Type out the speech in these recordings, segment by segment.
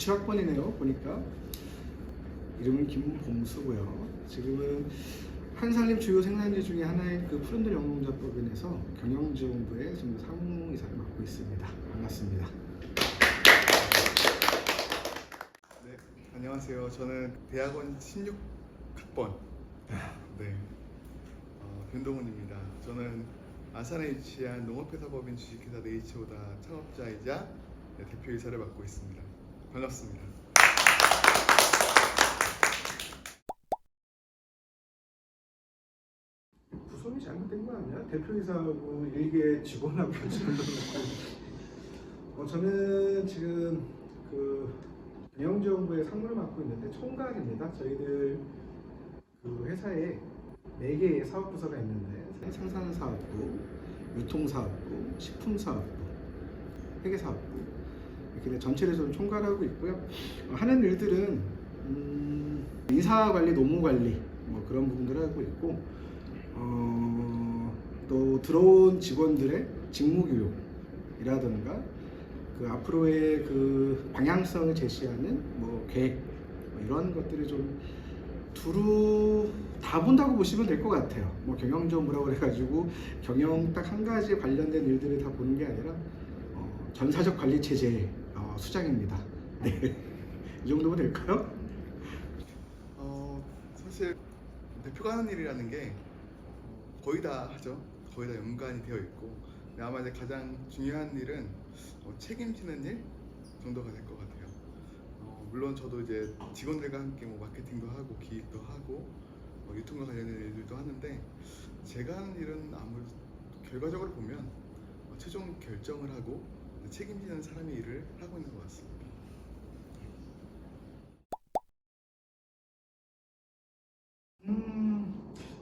17학번이네요. 보니까 이름은 김봉수고요. 지금은 한살림 주요 생산지 중에 하나인 그 푸른들 영농자법인에서 경영지원부의 지금 상무이사를 맡고 있습니다. 반갑습니다. 네, 안녕하세요. 저는 대학원 16학번 변동훈입니다. 저는 아산에 위치한 농업회사법인 주식회사 네이처오다 창업자이자 대표이사를 맡고 있습니다. 반갑습니다. 구성이 잘못된 거 아니야? 대표이사하고 일개 직원하고 지금 저는 지금 그 경영지원부의 상무를 맡고 있는데 총괄입니다. 저희들 그 회사에 4개의 사업부서가 있는데 생산사업부, 유통사업부, 식품사업부, 회계사업부 이렇게 전체를 좀 총괄하고 있고요. 하는 일들은 인사관리, 노무관리 뭐 그런 부분들을 하고 있고 또 들어온 직원들의 직무교육이라든가 그 앞으로의 그 방향성을 제시하는 뭐 계획 뭐 이런 것들을 좀 두루 다 본다고 보시면 될 것 같아요. 뭐 경영지원부라고 그래가지고 경영 딱 한 가지에 관련된 일들을 다 보는 게 아니라 전사적 관리 체제의 수장입니다. 네, 이 정도면 될까요? 사실 대표가 하는 일이라는 게 거의 다 하죠. 거의 다 연관이 되어 있고, 근데 아마 이제 가장 중요한 일은 책임지는 일 정도가 될 것 같아요. 물론 저도 이제 직원들과 함께 뭐 마케팅도 하고 기획도 하고 유통과 관련된 일들도 하는데, 제가 하는 일은 아무래도 결과적으로 보면 최종 결정을 하고 책임지는 사람의 일을 하고 있는 것 같습니다.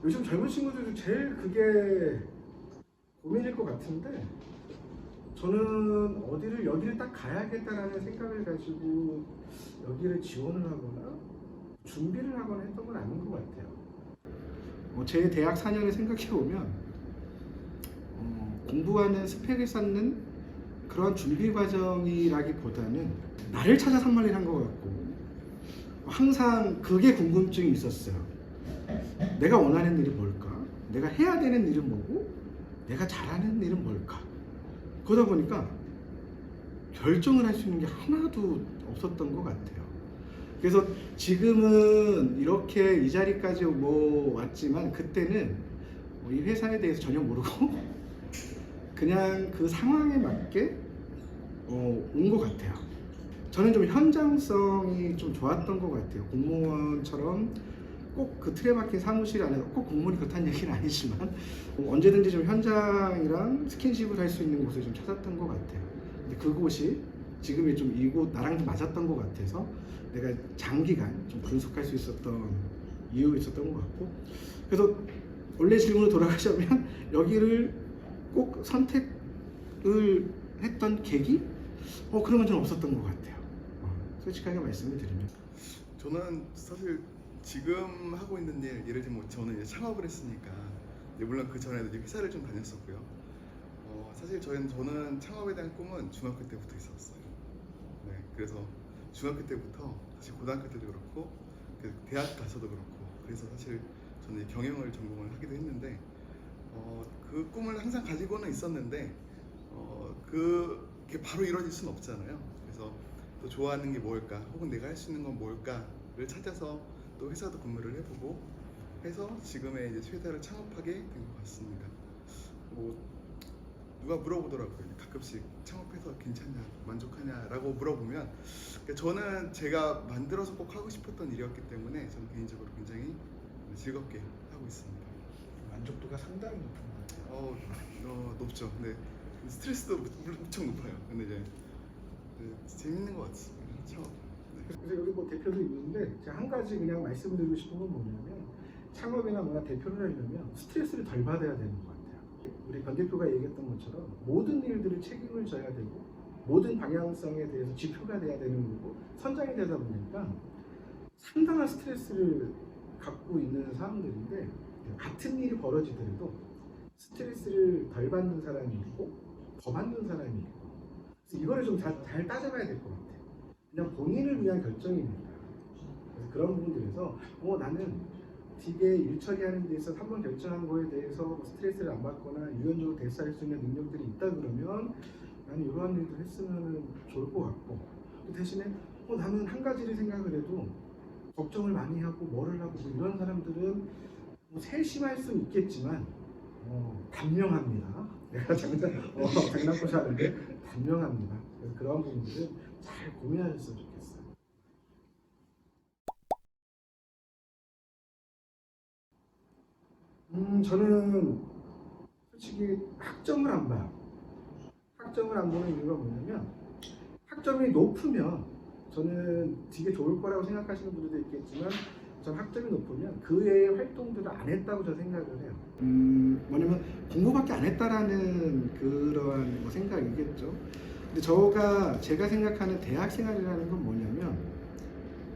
요즘 젊은 친구들도 제일 그게 고민일 것 같은데, 저는 여기를 딱 가야겠다라는 생각을 가지고 여기를 지원을 하거나 준비를 하거나 했던 건 아닌 것 같아요. 제 대학 4년을 생각해 보면 공부하는 스펙을 쌓는 그런 준비 과정이라기보다는 나를 찾아 산말을 한 것 같고, 항상 그게 궁금증이 있었어요. 내가 원하는 일이 뭘까? 내가 해야 되는 일은 뭐고? 내가 잘하는 일은 뭘까? 그러다 보니까 결정을 할 수 있는 게 하나도 없었던 것 같아요. 그래서 지금은 이렇게 이 자리까지 왔지만, 그때는 이 회사에 대해서 전혀 모르고 그냥 그 상황에 맞게 온 것 같아요. 저는 좀 현장성이 좀 좋았던 것 같아요. 공무원처럼 꼭 그 틀에 박힌 사무실 안에서 꼭 공무원이 그렇다는 얘기는 아니지만 언제든지 좀 현장이랑 스킨십을 할 수 있는 곳을 좀 찾았던 것 같아요. 근데 그곳이 지금의 좀 이곳 나랑 좀 맞았던 것 같아서 내가 장기간 좀 분석할 수 있었던 이유가 있었던 것 같고, 그래서 원래 질문으로 돌아가자면 여기를 꼭 선택을 했던 계기? 그런 건 좀 없었던 것 같아요. 솔직하게 말씀을 드리면 저는 사실 지금 하고 있는 예를 들면 저는 이제 창업을 했으니까, 물론 그 전에도 이제 회사를 좀 다녔었고요. 사실 저는 창업에 대한 꿈은 중학교 때부터 있었어요. 네, 그래서 중학교 때부터 사실 고등학교 때도 그렇고 대학 가서도 그렇고, 그래서 사실 저는 이제 경영을 전공을 하기도 했는데 그 꿈을 항상 가지고는 있었는데 그게 바로 이루어질 수는 없잖아요. 그래서 또 좋아하는 게 뭘까, 혹은 내가 할 수 있는 건 뭘까를 찾아서 또 회사도 근무를 해보고 해서 지금의 이제 회사를 창업하게 된 것 같습니다. 누가 물어보더라고요. 가끔씩 창업해서 괜찮냐, 만족하냐라고 물어보면, 저는 제가 만들어서 꼭 하고 싶었던 일이었기 때문에 저는 개인적으로 굉장히 즐겁게 하고 있습니다. 만족도가 상당히 높은 것 같아요. 높죠. 근데 스트레스도 엄청 높아요. 근데 이제 재밌는 것 같습니다. 창업. 그래서 여기 대표도 있는데 제가 한 가지 그냥 말씀드리고 싶은 건 뭐냐면, 창업이나 뭐나 대표를 하려면 스트레스를 덜 받아야 되는 것 같아요. 우리 변 대표가 얘기했던 것처럼 모든 일들을 책임을 져야 되고 모든 방향성에 대해서 지표가 돼야 되는 거고 선장이 되다 보니까 상당한 스트레스를 갖고 있는 사람들인데, 같은 일이 벌어지더라도 스트레스를 덜 받는 사람이 있고 더 받는 사람이 있고, 그래서 이거를 좀 잘 따져봐야 될 것 같아요. 그냥 본인을 위한 결정입니다. 그래서 그런 부분들에서 나는 되게 일 처리하는 데 있어서 한번 결정한 거에 대해서 뭐 스트레스를 안 받거나 유연적으로 대처할 수 있는 능력들이 있다 그러면 나는 이러한 일도 했으면 좋을 것 같고, 그 대신에 나는 한 가지를 생각을 해도 걱정을 많이 하고 뭐를 하고 뭐 이런 사람들은 뭐 세심할 수는 있겠지만 단명합니다. 내가 장난꾸시 하는데 단명합니다. 그래서 그런 부분들은 잘 고민하셨으면 좋겠어요. 저는 솔직히 학점을 안 봐요. 학점을 안 보는 이유가 뭐냐면 학점이 높으면 저는 되게 좋을 거라고 생각하시는 분들도 있겠지만 저는 학점이 높으면 그 외의 활동들을 안 했다고 저는 생각을 해요. 뭐냐면 공부밖에 안 했다라는 그러한 뭐 생각이겠죠. 근데 제가 생각하는 대학 생활이라는 건 뭐냐면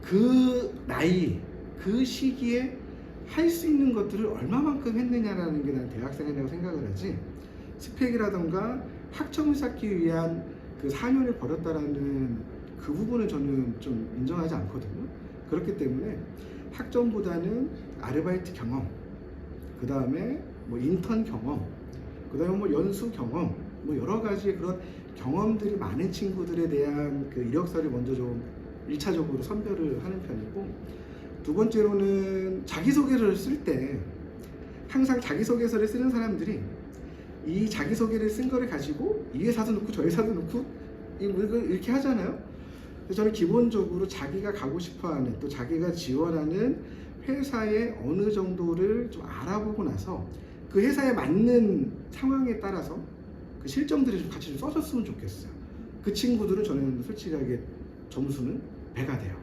그 나이, 그 시기에 할 수 있는 것들을 얼마만큼 했느냐라는 게 난 대학생이라고 생각을 하지, 스펙이라던가 학점을 쌓기 위한 그 4년을 벌였다라는 그 부분은 저는 좀 인정하지 않거든요. 그렇기 때문에 학점보다는 아르바이트 경험, 그 다음에 뭐 인턴 경험, 그 다음에 뭐 연수 경험, 뭐 여러 가지 그런 경험들이 많은 친구들에 대한 그 이력서를 먼저 좀 1차적으로 선별을 하는 편이고, 두 번째로는 자기소개를 쓸 때 항상 자기소개서를 쓰는 사람들이 이 자기소개를 쓴 거를 가지고 이 회사도 넣고 저 회사도 넣고 이렇게 하잖아요. 그래서 저는 기본적으로 자기가 가고 싶어하는, 또 자기가 지원하는 회사의 어느 정도를 좀 알아보고 나서 그 회사에 맞는 상황에 따라서 그 실정들을 좀 같이 좀 써줬으면 좋겠어요. 그 친구들은 저는 솔직하게 점수는 배가 돼요.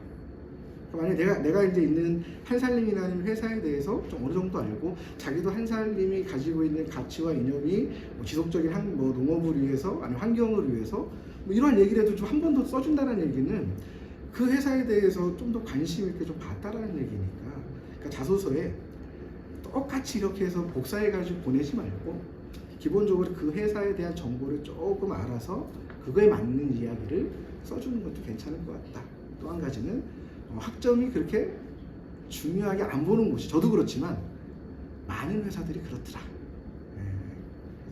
만약에 내가 이제 있는 한살림이라는 회사에 대해서 좀 어느 정도 알고, 자기도 한살림이 가지고 있는 가치와 이념이 뭐 지속적인 뭐 농업을 위해서, 아니 환경을 위해서 뭐 이런 얘기를 해도 좀 한 번 더 써준다는 얘기는 그 회사에 대해서 좀 더 관심 있게 좀 봤다라는 얘기니까. 그러니까 자소서에 똑같이 이렇게 해서 복사해가지고 보내지 말고 기본적으로 그 회사에 대한 정보를 조금 알아서 그거에 맞는 이야기를 써주는 것도 괜찮을 것 같다. 또 한 가지는 학점이 그렇게 중요하게 안 보는 곳이, 저도 그렇지만 많은 회사들이 그렇더라.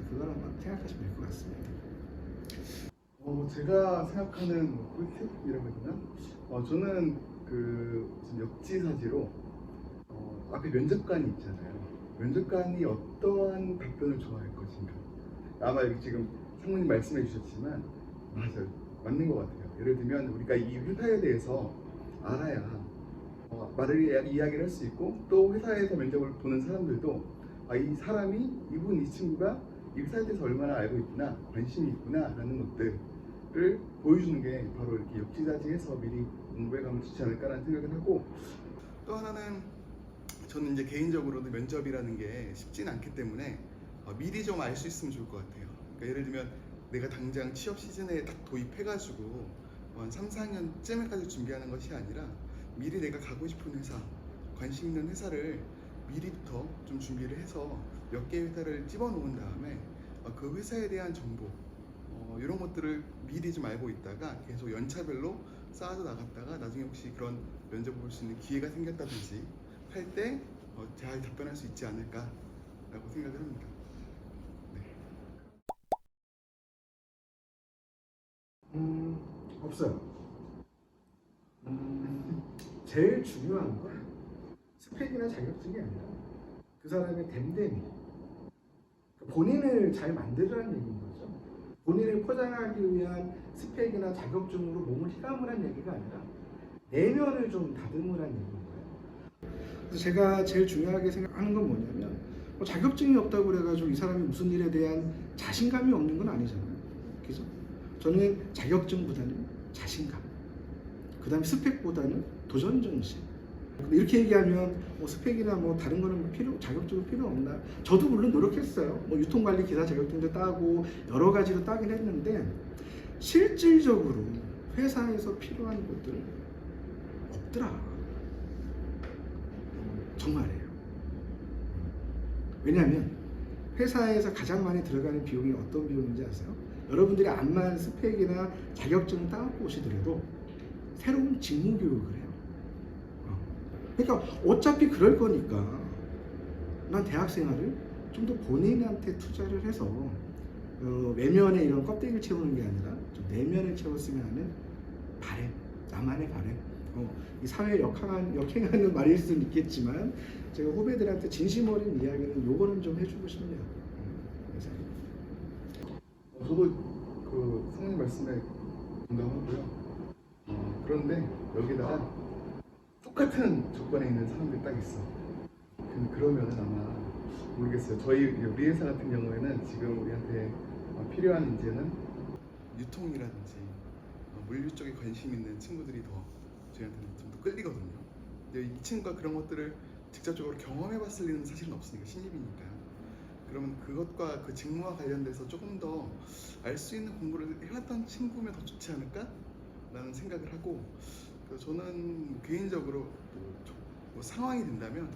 그걸 한번 생각하시면 될 것 같습니다. 제가 생각하는 꿀팁이라고 해야 되나? 저는 그 무슨 역지사지로 앞에 면접관이 있잖아요. 면접관이 어떠한 답변을 좋아할 것인가. 아마 지금 상무님 말씀해 주셨지만 맞아요. 맞는 것 같아요. 예를 들면 우리가 이 회사에 대해서 알아야 이야기를 할 수 있고, 또 회사에서 면접을 보는 사람들도 이 친구가 이 회사에 대해서 얼마나 알고 있구나, 관심이 있구나 라는 것들을 보여주는 게 바로 이렇게 역지사지해서 미리 공부해 가면 좋지 않을까라는 생각을 하고, 또 하나는 저는 이제 개인적으로도 면접이라는 게 쉽진 않기 때문에 미리 좀 알 수 있으면 좋을 것 같아요. 그러니까 예를 들면 내가 당장 취업 시즌에 딱 도입해가지고 한 3, 4년쯤에까지 준비하는 것이 아니라 미리 내가 가고 싶은 회사, 관심 있는 회사를 미리부터 좀 준비를 해서 몇 개의 회사를 집어놓은 다음에 그 회사에 대한 정보 이런 것들을 미리 좀 알고 있다가 계속 연차별로 쌓아서 나갔다가 나중에 혹시 그런 면접을 볼 수 있는 기회가 생겼다든지 할 때 잘 답변할 수 있지 않을까라고 생각을 합니다. 없어요. 제일 중요한 건 스펙이나 자격증이 아니라 그 사람의 됨됨이, 본인을 잘 만들라는 얘기인 거죠. 본인을 포장하기 위한 스펙이나 자격증으로 몸을 휘감으란 얘기가 아니라 내면을 좀 다듬으란 얘기인 거예요. 그래서 제가 제일 중요하게 생각하는 건 뭐냐면 자격증이 없다고 그래가지고 이 사람이 무슨 일에 대한 자신감이 없는 건 아니잖아요. 그죠? 저는 자격증보다는 자신감, 그 다음에 스펙보다는 도전정신. 근데 이렇게 얘기하면 스펙이나 뭐 다른 거는 자격증은 필요 없나? 저도 물론 노력했어요. 뭐 유통관리 기사 자격증도 따고 여러 가지로 따긴 했는데 실질적으로 회사에서 필요한 것들은 없더라. 정말이에요. 왜냐하면 회사에서 가장 많이 들어가는 비용이 어떤 비용인지 아세요? 여러분들이 암만 스펙이나 자격증을 따갖고 오시더라도 새로운 직무 교육을 해요. 그러니까 어차피 그럴 거니까 난 대학 생활을 좀 더 본인한테 투자를 해서 외면에 이런 껍데기를 채우는 게 아니라 좀 내면을 채웠으면 하는 바램, 나만의 바램. 이 사회에 역행하는 말일 수는 있겠지만 제가 후배들한테 진심 어린 이야기는 요거는 좀 해주고 싶네요. 저도 그 성님 말씀에 공감하고요. 그런데 여기다가 똑같은 조건에 있는 사람들이 딱 있어. 그러면은 아마 모르겠어요. 우리 회사 같은 경우에는 지금 우리한테 필요한 이제는 유통이라든지 물류 쪽에 관심 있는 친구들이 더 저희한테는 좀 더 끌리거든요. 근데 이 친구가 그런 것들을 직접적으로 경험해봤을 리는 사실은 없으니까 신입이니까. 그러면 그것과 그 직무와 관련돼서 조금 더 알 수 있는 공부를 해왔던 친구면 더 좋지 않을까? 라는 생각을 하고, 그래서 저는 개인적으로 뭐 상황이 된다면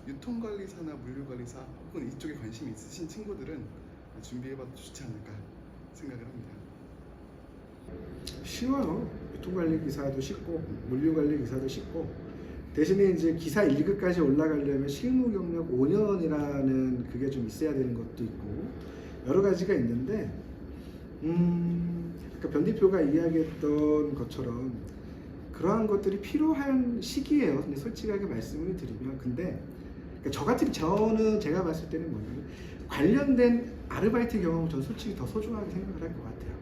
유통관리사나 물류관리사 혹은 이쪽에 관심이 있으신 친구들은 준비해봐도 좋지 않을까 생각을 합니다. 쉬워요. 유통관리 기사도 쉽고 물류관리 기사도 쉽고, 대신에 이제 기사 1급까지 올라가려면 실무 경력 5년이라는 그게 좀 있어야 되는 것도 있고 여러 가지가 있는데, 그러니까 변 대표가 이야기했던 것처럼 그러한 것들이 필요한 시기예요. 근데 솔직하게 말씀을 드리면, 근데 그러니까 저는 제가 봤을 때는 뭐냐면 관련된 아르바이트 경험을 저는 솔직히 더 소중하게 생각을 할 것 같아요.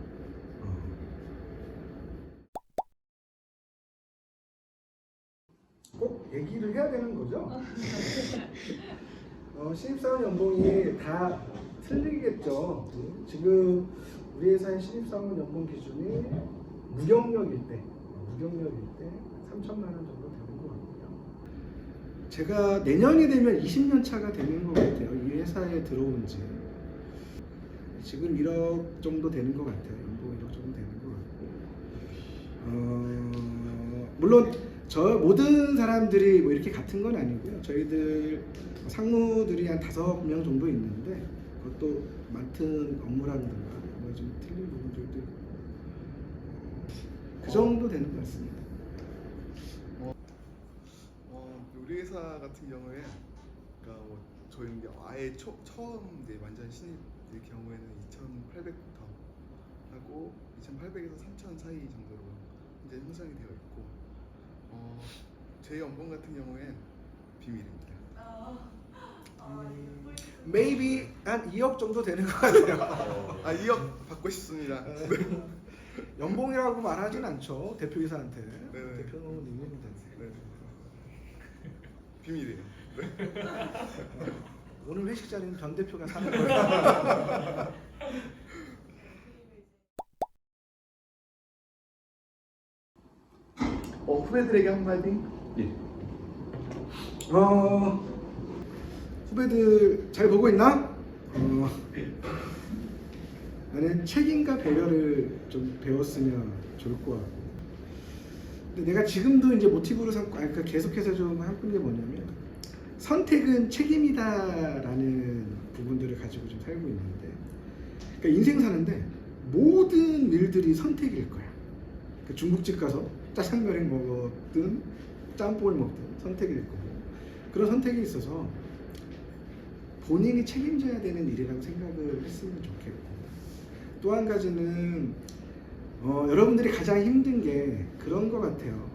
꼭 얘기를 해야 되는 거죠? 신입사원 연봉이 다 틀리겠죠. 지금 우리 회사의 신입사원 연봉 기준이 무경력일 때 3천만 원 정도 되는 것 같고요. 제가 내년이 되면 20년 차가 되는 것 같아요. 이 회사에 들어온 지. 지금 1억 정도 되는 것 같아요. 연봉 1억 정도 되는 것 같고, 물론 저 모든 사람들이 뭐 이렇게 같은 건 아니고요. 저희들 상무들이 한 5명 정도 있는데 그것도 맡은 업무량들과 뭐 좀 틀린 부분들도 있고 그 정도 되는 것 같습니다. 우리 회사 같은 경우에 그러니까 저희 이제 아예 처음 이제 완전 신입의 경우에는 2,800부터 하고 2,800에서 3,000 사이 정도로 이제 형성이 되어 있고, 제 연봉 같은 경우엔 비밀입니다. Maybe 한 2억 정도 되는 것 같아요. 2억 받고 싶습니다. 연봉이라고 말하진 않죠. 대표이사한테. 네네. 대표님한테. 네. 비밀이에요. 네. 오늘 회식 자리는 변 대표가 사는 거예요. 후배들에게 한마디? 예. 후배들 잘 보고 있나? 나는 책임과 배려를 좀 배웠으면 좋을 것 같고, 근데 내가 지금도 이제 모티브로 삼고 그러니까 계속해서 좀 하는 게 뭐냐면 선택은 책임이다라는 부분들을 가지고 좀 살고 있는데, 그러니까 인생 사는데 모든 일들이 선택일 거야. 그러니까 중국집 가서 짜장면을 먹었든 짬뽕을 먹든 선택일 거고, 그런 선택이 있어서 본인이 책임져야 되는 일이라고 생각을 했으면 좋겠고, 또 한 가지는 여러분들이 가장 힘든 게 그런 것 같아요.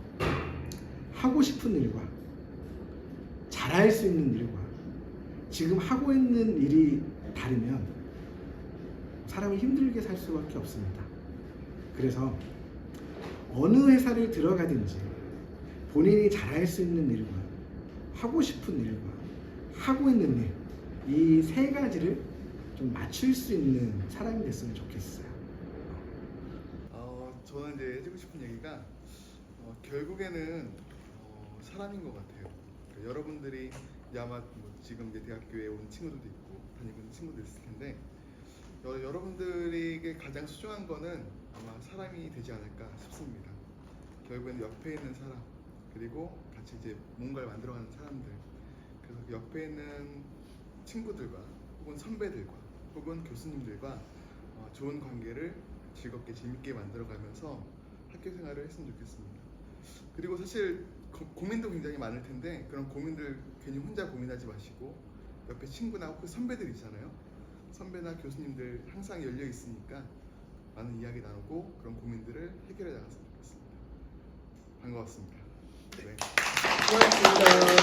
하고 싶은 일과 잘할 수 있는 일과 지금 하고 있는 일이 다르면 사람이 힘들게 살 수밖에 없습니다. 그래서 어느 회사를 들어가든지 본인이 잘할 수 있는 일과 하고 싶은 일과 하고 있는 일, 이 세 가지를 좀 맞출 수 있는 사람이 됐으면 좋겠어요. 저는 이제 해주고 싶은 얘기가 결국에는 사람인 것 같아요. 그러니까 여러분들이 이제 아마 지금 이제 대학교에 온 친구들도 있고 다니고 있는 친구도 있을 텐데, 여러분들에게 가장 소중한 거는 아마 사람이 되지 않을까 싶습니다. 결국에는 옆에 있는 사람, 그리고 같이 이제 뭔가를 만들어가는 사람들, 그래서 옆에 있는 친구들과 혹은 선배들과 혹은 교수님들과 좋은 관계를 즐겁게 재밌게 만들어가면서 학교 생활을 했으면 좋겠습니다. 그리고 사실 고민도 굉장히 많을 텐데 그런 고민들 괜히 혼자 고민하지 마시고 옆에 친구나 혹은 선배들 있잖아요. 선배나 교수님들 항상 열려 있으니까 많은 이야기 나누고 그런 고민들을 해결해 나갔으면 좋겠습니다. 반가웠습니다. 네. 수고하셨습니다.